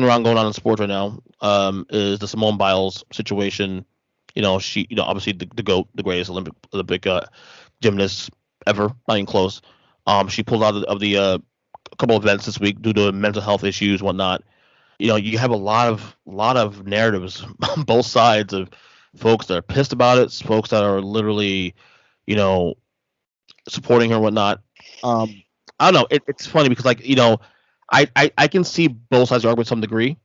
around going on in sports right now is the Simone Biles situation. She, obviously the GOAT, the greatest Olympic gymnast ever, not even close. She pulled out of the couple of events this week due to mental health issues, whatnot. You have a lot of narratives on both sides of folks that are pissed about it, folks that are literally, you know, supporting her, whatnot. Um, I don't know. It's funny because, like, I can see both sides of the argument to some degree.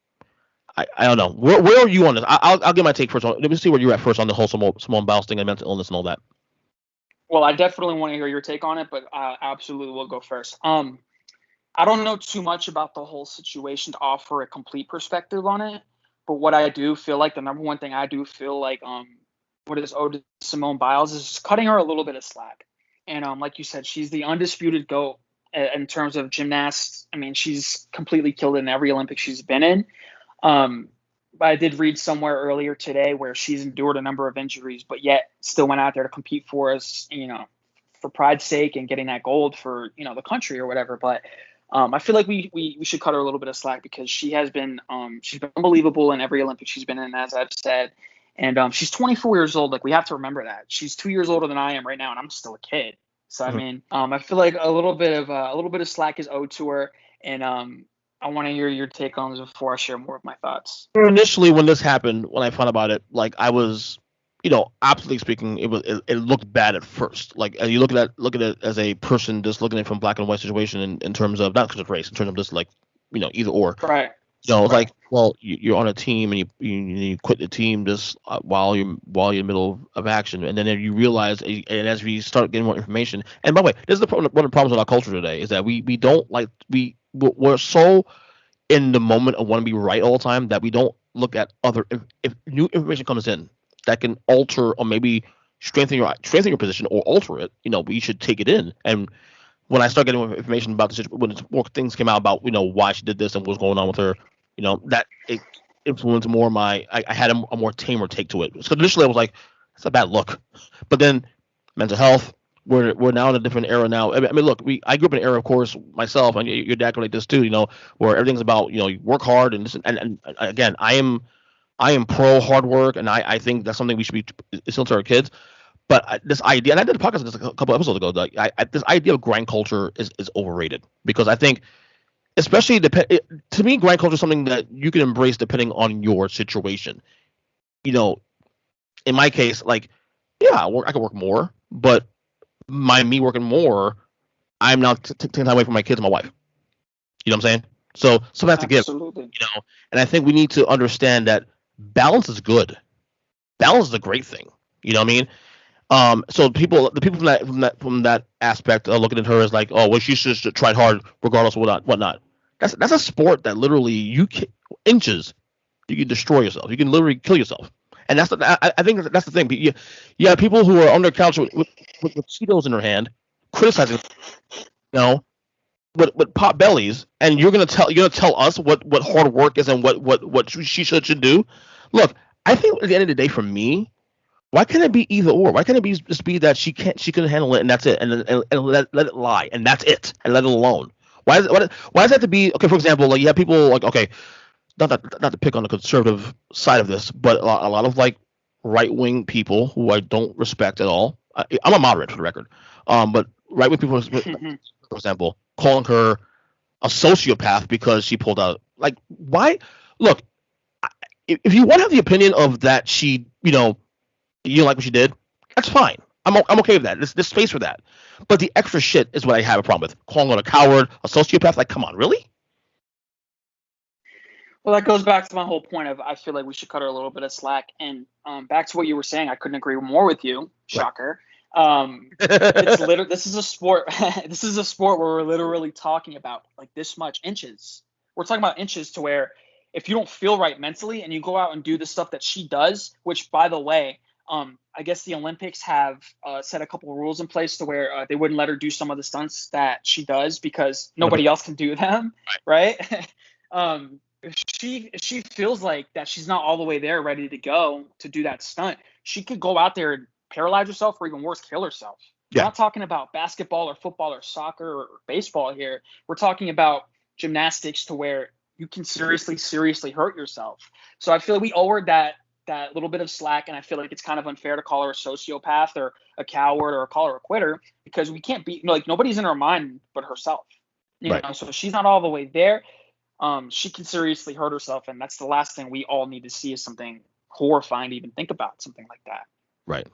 I don't know. Where are you on this? I'll get my take first. Let me see where you're at first on the whole Simone Biles thing and mental illness and all that. Well, I definitely want to hear your take on it, but I absolutely will go first. I don't know too much about the whole situation to offer a complete perspective on it. But what I do feel like, the number one thing I do feel like, what is owed to Simone Biles is just cutting her a little bit of slack. And like you said, she's the undisputed GOAT in terms of gymnasts. I mean, she's completely killed it in every Olympic she's been in. But I did read somewhere earlier today where she's endured a number of injuries, but yet still went out there to compete for us, for pride's sake and getting that gold for, the country or whatever. But I feel like we should cut her a little bit of slack because she's been unbelievable in every Olympic she's been in, as I've said. And she's 24 years old. Like, we have to remember that. She's 2 years older than I am right now, and I'm still a kid. So, I mean, I feel like a little bit of slack is owed to her. And I want to hear your take on this before I share more of my thoughts. Initially, when this happened, when I found about it, like, I was, absolutely speaking, it looked bad at first. Like, you look at it as a person just looking at it from black and white situation in terms of not because of race, in terms of just like, either or. Right. It's like, well, you're on a team and you quit the team just while you're in the middle of action, and then you realize, and as we start getting more information, and by the way, this is one of the problems with our culture today is that we don't like we're so in the moment of want to be right all the time that we don't look at other if new information comes in that can alter or maybe strengthen your position or alter it. We should take it in. And when I start getting more information about the situation, when more things came out about why she did this and what's going on with her, that it influenced more I had a more tamer take to it. So initially I was like, that's a bad look, but then mental health. We're now in a different era now. I mean, look, I grew up in an era, of course, myself, and your dad can relate this too. Where everything's about you work hard and this, and again, I am pro hard work, and I think that's something we should be instill to our kids. But this idea, and I did a podcast on this a couple episodes ago, like this idea of grind culture is overrated because I think, especially to me, grind culture is something that you can embrace depending on your situation. In my case, like, yeah, I can work more, but me working more, I'm now taking time away from my kids and my wife. You know what I'm saying? So something has to give. Absolutely. And I think we need to understand that balance is good. Balance is a great thing. You know what I mean? So the people from that aspect are looking at her as like, oh, well, she should have tried hard regardless of whatnot. That's a sport that literally inches you can destroy yourself. You can literally kill yourself. And I think that's the thing. You have people who are on their couch with Cheetos in their hand, criticizing, with pot bellies, and you're gonna tell us what hard work is and what she should do. Look, I think at the end of the day, for me, why can't it be either or? Why can't it just be that she couldn't handle it and that's it, and let it lie and that's it and let it alone? Why does it have to be okay? For example, like you have people like okay. Not to pick on the conservative side of this, but a lot of like right wing people who I don't respect at all. I'm a moderate for the record, but right wing people, for example, calling her a sociopath because she pulled out. Like, why? Look, if you want to have the opinion of that, she, you don't like what she did, that's fine. I'm okay with that. There's space for that. But the extra shit is what I have a problem with. Calling her a coward, a sociopath. Like, come on, really? Well, that goes back to my whole point of I feel like we should cut her a little bit of slack. And back to what you were saying, I couldn't agree more with you. Shocker. This is a sport. This is a sport where we're literally talking about like this much inches. We're talking about inches to where if you don't feel right mentally and you go out and do the stuff that she does, which by the way, I guess the Olympics have set a couple of rules in place to where they wouldn't let her do some of the stunts that she does because nobody else can do them, right? If she feels like that she's not all the way there ready to go to do that stunt, she could go out there and paralyze herself or even worse, kill herself. Yeah. We're not talking about basketball or football or soccer or baseball here. We're talking about gymnastics to where you can seriously hurt yourself. So I feel like we owe her that little bit of slack, and I feel like it's kind of unfair to call her a sociopath or a coward or call her a quitter, because we can't be, like, nobody's in her mind but herself. Right. So she's not all the way there. She can seriously hurt herself, and that's the last thing we all need to see, is something horrifying to even think about, something like that. Right.